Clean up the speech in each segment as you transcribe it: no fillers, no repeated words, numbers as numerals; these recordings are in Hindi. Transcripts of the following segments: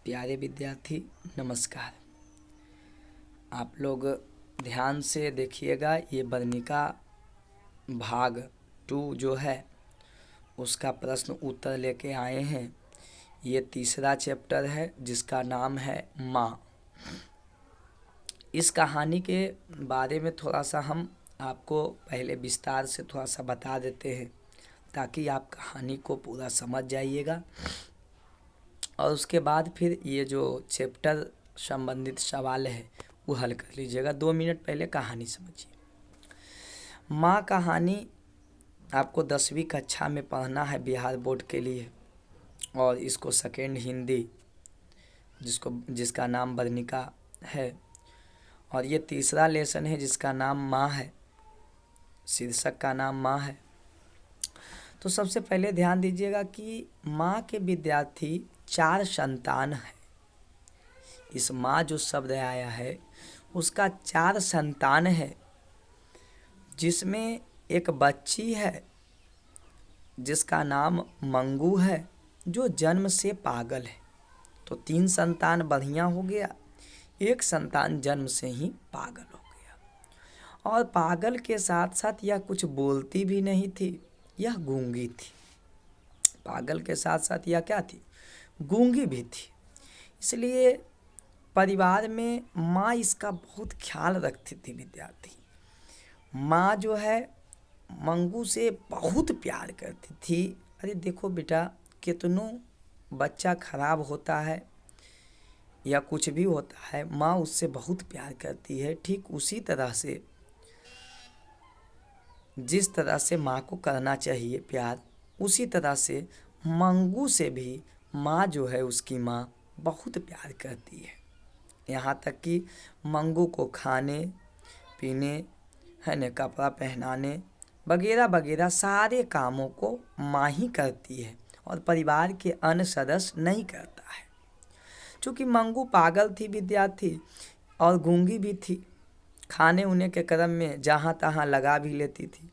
प्यारे विद्यार्थी नमस्कार। आप लोग ध्यान से देखिएगा। ये वर्णिका भाग 2 जो है उसका प्रश्न उत्तर लेके आए हैं। ये तीसरा चैप्टर है जिसका नाम है माँ। इस कहानी के बारे में थोड़ा सा हम आपको पहले विस्तार से थोड़ा सा बता देते हैं ताकि आप कहानी को पूरा समझ जाइएगा और उसके बाद फिर ये जो चैप्टर संबंधित सवाल है वो हल कर लीजिएगा। 2 मिनट पहले कहानी समझिए। माँ कहानी आपको 10वीं कक्षा में पढ़ना है बिहार बोर्ड के लिए, और इसको सेकेंड हिंदी जिसका नाम वर्णिका है, और ये तीसरा लेसन है जिसका नाम माँ है, शीर्षक का नाम माँ है। तो सबसे पहले ध्यान दीजिएगा कि माँ के विद्यार्थी 4 संतान है। इस माँ जो शब्द आया है उसका 4 संतान है, जिसमें एक बच्ची है जिसका नाम मंगू है जो जन्म से पागल है। तो 3 संतान बढ़िया हो गया, एक संतान जन्म से ही पागल हो गया। और पागल के साथ साथ यह कुछ बोलती भी नहीं थी, यह गूंगी थी। पागल के साथ साथ यह क्या थी? गूंगी भी थी। इसलिए परिवार में माँ इसका बहुत ख्याल रखती थी विद्यार्थी। माँ जो है मंगू से बहुत प्यार करती थी। अरे देखो बेटा, कितनों बच्चा खराब होता है या कुछ भी होता है, माँ उससे बहुत प्यार करती है। ठीक उसी तरह से जिस तरह से माँ को करना चाहिए प्यार, उसी तरह से मंगू से भी माँ जो है उसकी माँ बहुत प्यार करती है। यहाँ तक कि मंगू को खाने पीने है न, कपड़ा पहनाने वगैरह वगैरह सारे कामों को माँ ही करती है और परिवार के अन्य सदस्य नहीं करता है। चूँकि मंगू पागल थी विद्यार्थी और गूंगी भी थी, खाने उने के क्रम में जहाँ तहाँ लगा भी लेती थी,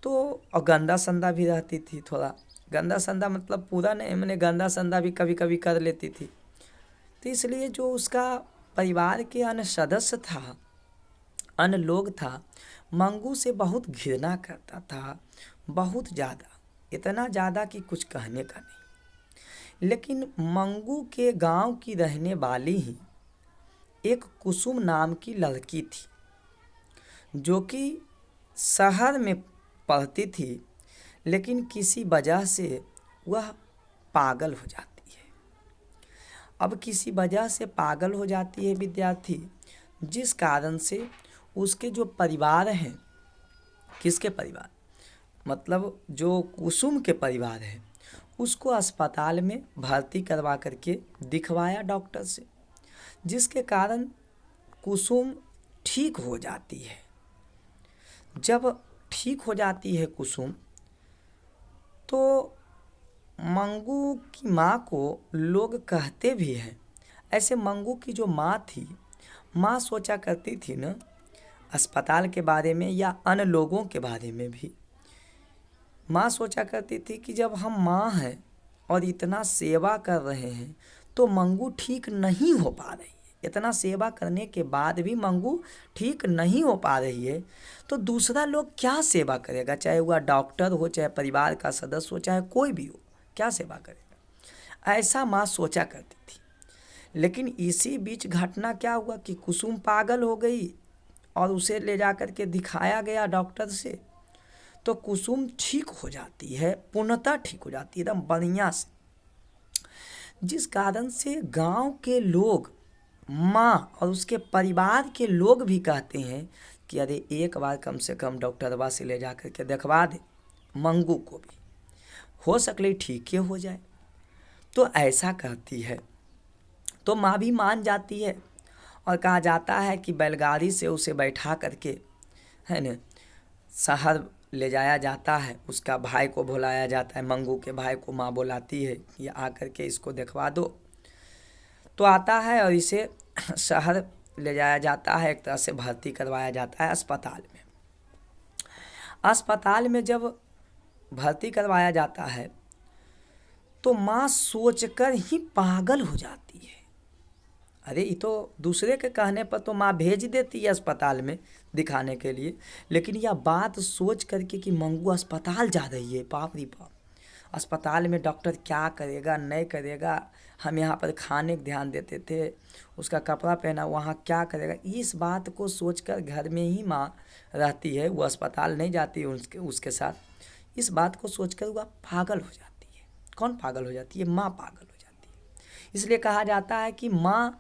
तो और गंदा संदा भी रहती थी। थोड़ा गंदा संदा मतलब पूरा नहीं, मैंने गंदा संदा भी कभी कभी कर लेती थी। तो इसलिए जो उसका परिवार के अन्य सदस्य था, अन्य लोग था, मंगू से बहुत घृणा करता था, बहुत ज़्यादा, इतना ज़्यादा कि कुछ कहने का नहीं। लेकिन मंगू के गांव की रहने वाली ही एक कुसुम नाम की लड़की थी जो कि शहर में पढ़ती थी, लेकिन किसी वजह से वह पागल हो जाती है। अब किसी वजह से पागल हो जाती है विद्यार्थी, जिस कारण से उसके जो परिवार हैं, किसके परिवार मतलब जो कुसुम के परिवार है, उसको अस्पताल में भर्ती करवा करके दिखवाया डॉक्टर से, जिसके कारण कुसुम ठीक हो जाती है। जब ठीक हो जाती है कुसुम, तो मंगू की माँ को लोग कहते भी हैं। ऐसे मंगू की जो माँ थी, माँ सोचा करती थी न अस्पताल के बारे में या अन्य लोगों के बारे में भी। माँ सोचा करती थी कि जब हम माँ हैं और इतना सेवा कर रहे हैं तो मंगू ठीक नहीं हो पा रही है, इतना सेवा करने के बाद भी मंगू ठीक नहीं हो पा रही है, तो दूसरा लोग क्या सेवा करेगा? चाहे वह डॉक्टर हो, चाहे परिवार का सदस्य हो, चाहे कोई भी हो, क्या सेवा करेगा? ऐसा माँ सोचा करती थी। लेकिन इसी बीच घटना क्या हुआ कि कुसुम पागल हो गई और उसे ले जा कर के दिखाया गया डॉक्टर से, तो कुसुम ठीक हो जाती है, पूर्णतः ठीक हो जाती है एकदम बढ़िया से। जिस कारण से गांव के लोग माँ और उसके परिवार के लोग भी कहते हैं कि अरे एक बार कम से कम डॉक्टरवा से ले जा कर के दिखवा दे, मंगू को भी हो सकले ठीक ही हो जाए। तो ऐसा कहती है तो माँ भी मान जाती है और कहा जाता है कि बैलगाड़ी से उसे बैठा करके है न शहर ले जाया जाता है। उसका भाई को बुलाया जाता है, मंगू के भाई को माँ बुलाती है कि आ करके इसको दिखवा दो। तो आता है और इसे शहर ले जाया जाता है, एक तरह से भर्ती करवाया जाता है अस्पताल में। अस्पताल में जब भर्ती करवाया जाता है तो माँ सोचकर ही पागल हो जाती है। अरे ये तो दूसरे के कहने पर तो माँ भेज देती है अस्पताल में दिखाने के लिए, लेकिन यह बात सोच करके कि मंगू अस्पताल जा रही है, बाप रे बाप, अस्पताल में डॉक्टर क्या करेगा नहीं करेगा, हम यहाँ पर खाने का ध्यान देते थे, उसका कपड़ा पहना वहाँ क्या करेगा, इस बात को सोचकर घर में ही माँ रहती है, वो अस्पताल नहीं जाती है उसके साथ। इस बात को सोचकर वह पागल हो जाती है। कौन पागल हो जाती है? माँ पागल हो जाती है। इसलिए कहा जाता है कि माँ,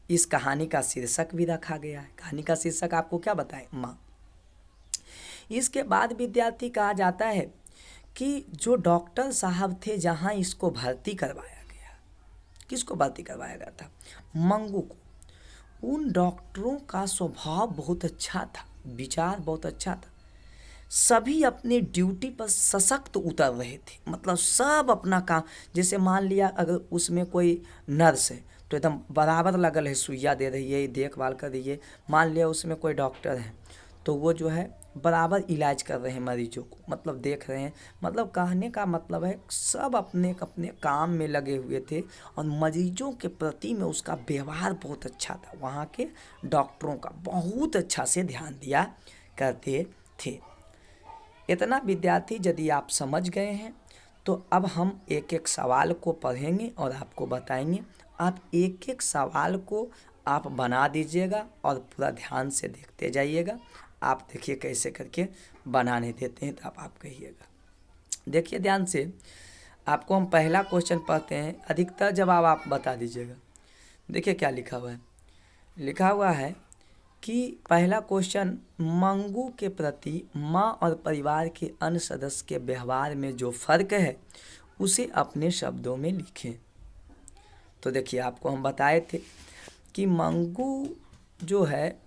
इस कहानी का शीर्षक भी रखा गया है। कहानी का शीर्षक आपको क्या बताएं? माँ। इसके बाद विद्यार्थी कहा जाता है कि जो डॉक्टर साहब थे जहाँ इसको भर्ती करवाया गया, किसको भर्ती करवाया गया था? मंगू को। उन डॉक्टरों का स्वभाव बहुत अच्छा था, विचार बहुत अच्छा था, सभी अपने ड्यूटी पर सशक्त उतर रहे थे। मतलब सब अपना काम, जैसे मान लिया अगर उसमें कोई नर्स है तो एकदम बराबर लगल है, सुइया दे रही है, देखभाल कर रही है। मान लिया उसमें कोई डॉक्टर है तो वो जो है बराबर इलाज कर रहे हैं मरीजों को, मतलब देख रहे हैं। मतलब कहने का मतलब है सब अपने अपने काम में लगे हुए थे और मरीजों के प्रति में उसका व्यवहार बहुत अच्छा था। वहाँ के डॉक्टरों का बहुत अच्छा से ध्यान दिया करते थे। इतना विद्यार्थी यदि आप समझ गए हैं तो अब हम एक एक सवाल को पढ़ेंगे और आपको बताएंगे। आप एक एक सवाल को आप बना दीजिएगा और पूरा ध्यान से देखते जाइएगा। आप देखिए कैसे करके बनाने देते हैं, तो आप कहिएगा। देखिए ध्यान से, आपको हम पहला क्वेश्चन पढ़ते हैं, अधिकतर जवाब आप बता दीजिएगा। देखिए क्या लिखा हुआ है। लिखा हुआ है कि पहला क्वेश्चन, मंगू के प्रति माँ और परिवार के अन्य सदस्य के व्यवहार में जो फ़र्क है उसे अपने शब्दों में लिखें। तो देखिए आपको हम बताए थे कि मंगू जो है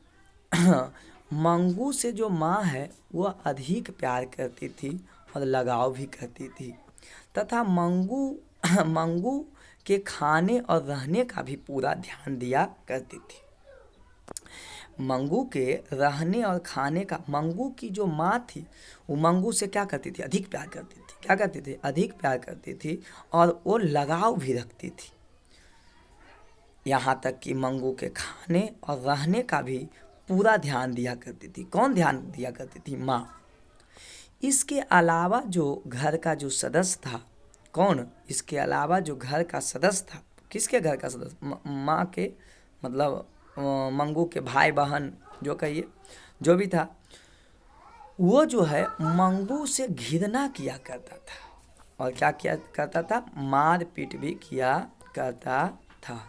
मंगू से जो माँ है वह अधिक प्यार करती थी और लगाव भी करती थी, तथा मंगू के खाने और रहने का भी पूरा ध्यान दिया करती थी। मंगू के रहने और खाने का, मंगू की जो माँ थी वो मंगू से क्या करती थी? अधिक प्यार करती थी। क्या करती थी? अधिक प्यार करती थी और वो लगाव भी रखती थी। यहाँ तक कि मंगू के खाने और रहने का भी पूरा ध्यान दिया करती थी। कौन ध्यान दिया करती थी? माँ। इसके अलावा जो घर का जो सदस्य था, कौन? इसके अलावा जो घर का सदस्य था, किसके घर का सदस्य? माँ के, मतलब मंगू के भाई बहन जो कहिए, जो भी था, वो जो है मंगू से घृणा किया करता था और क्या किया करता था? मार पीट भी किया करता था।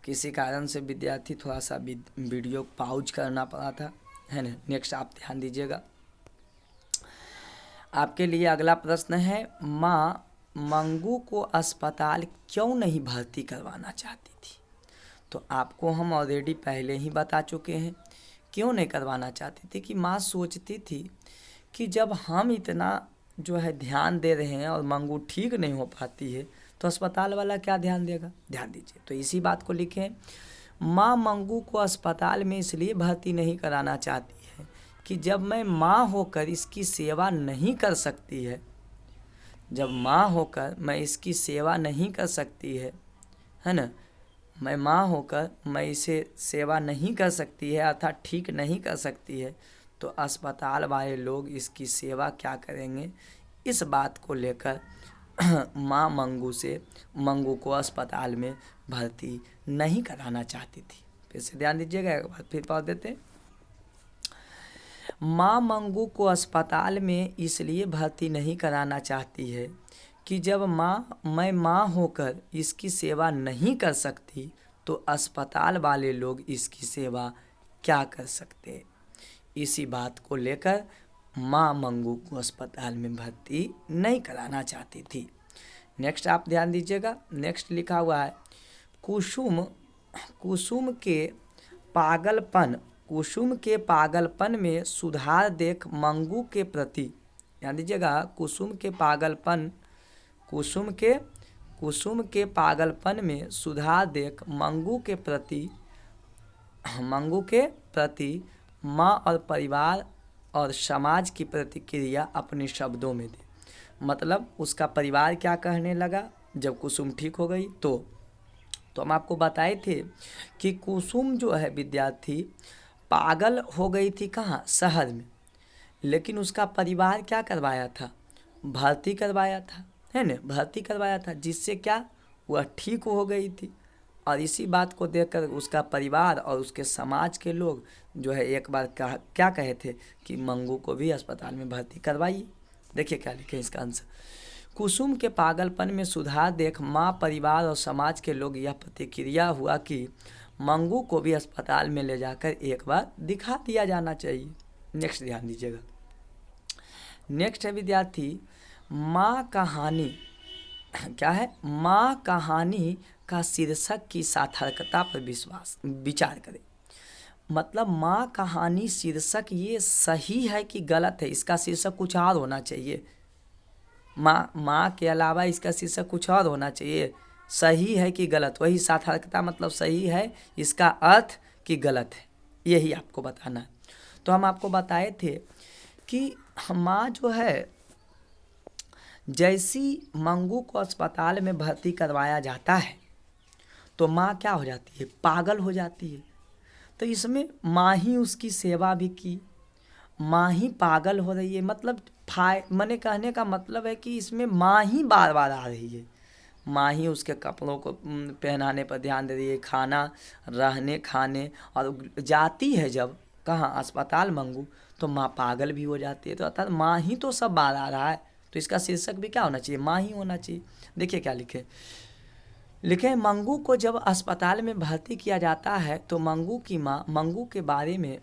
किसी कारण से विद्यार्थी थोड़ा सा वीडियो पॉज करना पड़ा था, है ना। नेक्स्ट आप ध्यान दीजिएगा। आपके लिए अगला प्रश्न है, माँ मंगू को अस्पताल क्यों नहीं भर्ती करवाना चाहती थी? तो आपको हम ऑलरेडी पहले ही बता चुके हैं क्यों नहीं करवाना चाहती थी। कि माँ सोचती थी कि जब हम इतना जो है ध्यान दे रहे हैं और मंगू ठीक नहीं हो पाती है तो अस्पताल वाला क्या ध्यान देगा? ध्यान दीजिए। तो इसी बात को लिखें, माँ मंगू को अस्पताल में इसलिए भर्ती नहीं कराना चाहती है कि जब मैं माँ होकर इसकी सेवा नहीं कर सकती है, जब माँ होकर मैं इसकी सेवा नहीं कर सकती है ना, मैं माँ होकर मैं इसे सेवा नहीं कर सकती है, अर्थात ठीक नहीं कर सकती है, तो अस्पताल वाले लोग इसकी सेवा क्या करेंगे? इस बात को लेकर माँ मंगू को अस्पताल में भर्ती नहीं कराना चाहती थी। फिर से ध्यान दीजिएगा, एक बार फिर पढ़ देते हैं। माँ मंगू को अस्पताल में इसलिए भर्ती नहीं कराना चाहती है कि जब मैं माँ होकर इसकी सेवा नहीं कर सकती तो अस्पताल वाले लोग इसकी सेवा क्या कर सकते। इसी बात को लेकर माँ मंगू को अस्पताल में भर्ती नहीं कराना चाहती थी। नेक्स्ट आप ध्यान दीजिएगा। नेक्स्ट लिखा हुआ है, कुसुम के पागलपन में सुधार देख मंगू के प्रति, ध्यान दीजिएगा, कुसुम के पागलपन में सुधार देख मंगू के प्रति माँ और परिवार और समाज की प्रतिक्रिया अपने शब्दों में दे। मतलब उसका परिवार क्या कहने लगा जब कुसुम ठीक हो गई तो हम आपको बताए थे कि कुसुम जो है विद्यार्थी पागल हो गई थी कहाँ, शहर में, लेकिन उसका परिवार क्या करवाया था, भर्ती करवाया था, है ना, भर्ती करवाया था, जिससे क्या वह ठीक हो गई थी। और इसी बात को देखकर उसका परिवार और उसके समाज के लोग जो है एक बार क्या कहे थे कि मंगू को भी अस्पताल में भर्ती करवाइए। देखिए क्या लिखे इसका आंसर। कुसुम के पागलपन में सुधार देख माँ, परिवार और समाज के लोग यह प्रतिक्रिया हुआ कि मंगू को भी अस्पताल में ले जाकर एक बार दिखा दिया जाना चाहिए। नेक्स्ट ध्यान दीजिएगा। नेक्स्ट है विद्यार्थी माँ कहानी। क्या है, माँ कहानी का शीर्षक की सार्थकता पर विचार करें। मतलब माँ कहानी शीर्षक ये सही है कि गलत है, इसका शीर्षक कुछ और होना चाहिए। माँ के अलावा इसका शीर्षक कुछ और होना चाहिए। सही है कि गलत, वही सार्थकता मतलब सही है, इसका अर्थ कि गलत है, यही आपको बताना है। तो हम आपको बताए थे कि माँ जो है जैसी मंगू को अस्पताल में भर्ती करवाया जाता है तो माँ क्या हो जाती है, पागल हो जाती है। तो इसमें माँ ही उसकी सेवा भी की, माँ ही पागल हो रही है। मतलब मैंने कहने का मतलब है कि इसमें माँ ही बार बार आ रही है, माँ ही उसके कपड़ों को पहनाने पर ध्यान दे रही है, खाना, रहने खाने, और जाती है जब कहाँ, अस्पताल मंगू, तो माँ पागल भी हो जाती है। तो अर्थात माँ ही तो सब बार आ रहा है, तो इसका शीर्षक भी क्या होना चाहिए, माँ ही होना चाहिए। देखिए क्या लिखे मंगू को जब अस्पताल में भर्ती किया जाता है तो मंगू की माँ मंगू के बारे में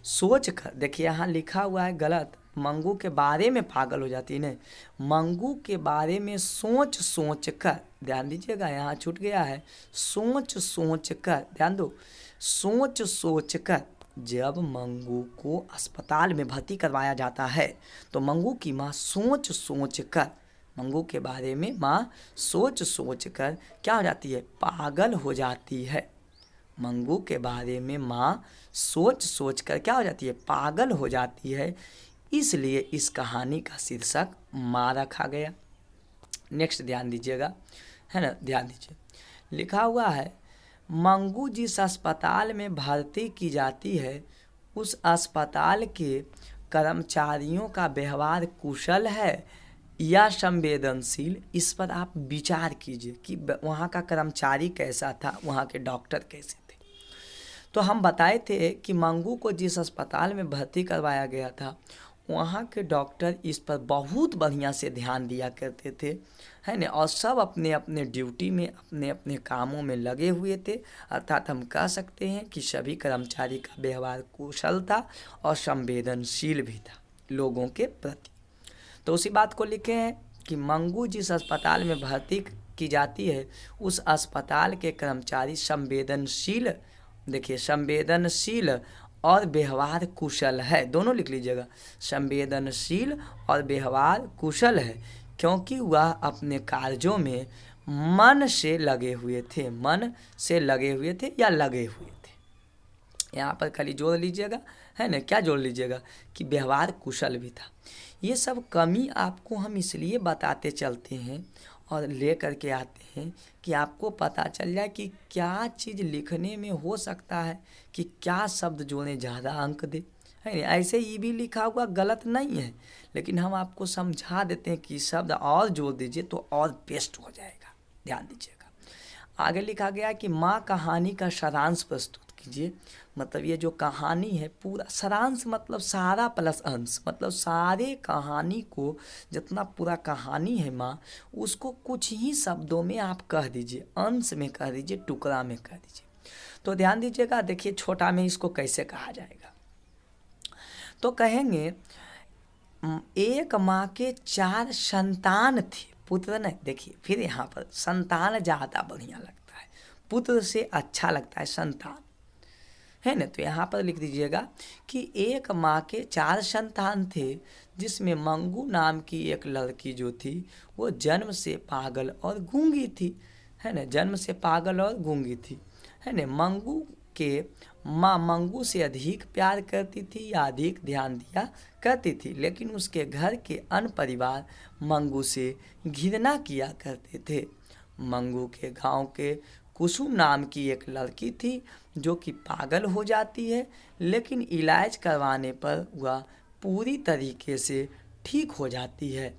सोच कर, देखिए यहाँ लिखा हुआ है गलत, मंगू के बारे में पागल हो जाती है, नहीं, मंगू के बारे में सोच सोच कर, ध्यान दीजिएगा यहाँ छूट गया है, सोच सोच कर, ध्यान दो, सोच सोच कर जब मंगू को अस्पताल में भर्ती करवाया जाता है तो मंगू की माँ सोच सोच कर, मंगू के बारे में माँ सोच सोच कर क्या हो जाती है, पागल हो जाती है। मंगू के बारे में माँ सोच सोच कर क्या हो जाती है, पागल हो जाती है। इसलिए इस कहानी का शीर्षक माँ रखा गया। नेक्स्ट ध्यान दीजिएगा, है ना, ध्यान दीजिए, लिखा हुआ है मंगू जिस अस्पताल में भर्ती की जाती है उस अस्पताल के कर्मचारियों का व्यवहार कुशल है या संवेदनशील। इस पर आप विचार कीजिए कि वहाँ का कर्मचारी कैसा था, वहाँ के डॉक्टर कैसे थे। तो हम बताए थे कि मंगू को जिस अस्पताल में भर्ती करवाया गया था वहाँ के डॉक्टर इस पर बहुत बढ़िया से ध्यान दिया करते थे, है ना, और सब अपने अपने ड्यूटी में, अपने अपने कामों में लगे हुए थे। अर्थात हम कह सकते हैं कि सभी कर्मचारी का व्यवहार कुशल था और संवेदनशील भी था लोगों के प्रति। तो उसी बात को लिखे हैं कि मंगू जिस अस्पताल में भर्ती की जाती है उस अस्पताल के कर्मचारी संवेदनशील, देखिए संवेदनशील और व्यवहार कुशल है, दोनों लिख लीजिएगा, संवेदनशील और व्यवहार कुशल है, क्योंकि वह अपने कार्यों में मन से लगे हुए थे, मन से लगे हुए थे या लगे हुए थे। यहाँ पर खाली जोड़ लीजिएगा, है ना, क्या जोड़ लीजिएगा कि व्यवहार कुशल भी था। ये सब कमी आपको हम इसलिए बताते चलते हैं और ले करके आते हैं कि आपको पता चल जाए कि क्या चीज़ लिखने में हो सकता है कि क्या शब्द जोड़ें ज़्यादा अंक दे, है ना। ऐसे ये भी लिखा हुआ गलत नहीं है, लेकिन हम आपको समझा देते हैं कि शब्द और जोड़ दीजिए तो और बेस्ट हो जाएगा। ध्यान दीजिएगा, आगे लिखा गया कि माँ कहानी का सारांश प्रस्तुत कीजिए। मतलब ये जो कहानी है पूरा, सारांश मतलब सारा प्लस अंश, मतलब सारे कहानी को जितना पूरा कहानी है माँ उसको कुछ ही शब्दों में आप कह दीजिए, अंश में कह दीजिए, टुकड़ा में कह दीजिए। तो ध्यान दीजिएगा, देखिए छोटा में इसको कैसे कहा जाएगा। तो कहेंगे एक माँ के 4 संतान थे, पुत्र नहीं। देखिए फिर यहाँ पर संतान ज़्यादा बढ़िया लगता है, पुत्र से अच्छा लगता है संतान, है ना। तो यहाँ पर लिख दीजिएगा कि एक माँ के 4 संतान थे जिसमें मंगू नाम की एक लड़की जो थी वो जन्म से पागल और गूंगी थी, है ना, जन्म से पागल और गूंगी थी, है ना। मंगू के माँ मंगू से अधिक प्यार करती थी या अधिक ध्यान दिया करती थी, लेकिन उसके घर के अन्य परिवार मंगू से घृणा किया करते थे। मंगू के गांव के कुसुम नाम की एक लड़की थी जो कि पागल हो जाती है, लेकिन इलाज करवाने पर वह पूरी तरीके से ठीक हो जाती है।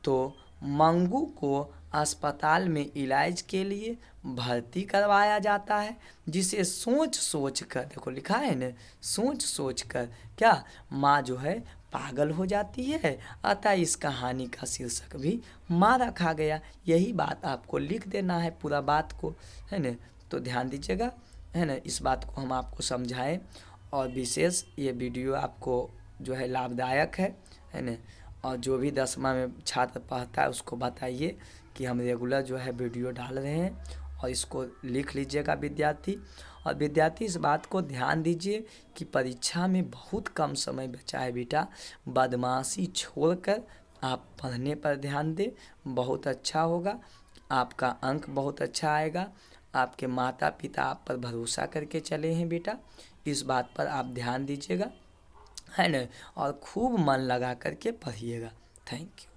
तो मंगू को अस्पताल में इलाज के लिए भर्ती करवाया जाता है, जिसे सोच सोच कर, देखो लिखा है ना, सोच सोच कर क्या माँ जो है पागल हो जाती है। अतः इस कहानी का शीर्षक भी माँ रखा गया। यही बात आपको लिख देना है पूरा बात को, है ना। तो ध्यान दीजिएगा, है ना, इस बात को हम आपको समझाएं और विशेष ये वीडियो आपको जो है लाभदायक है ना। और जो भी 10वीं में छात्र पढ़ता है उसको बताइए कि हम रेगुलर जो है वीडियो डाल रहे हैं, और इसको लिख लीजिएगा विद्यार्थी। और विद्यार्थी इस बात को ध्यान दीजिए कि परीक्षा में बहुत कम समय बचा है बेटा, बदमाशी छोड़कर आप पढ़ने पर ध्यान दें, बहुत अच्छा होगा, आपका अंक बहुत अच्छा आएगा। आपके माता पिता आप पर भरोसा करके चले हैं बेटा, इस बात पर आप ध्यान दीजिएगा, है ना, और खूब मन लगा करके पढ़िएगा। Thank you.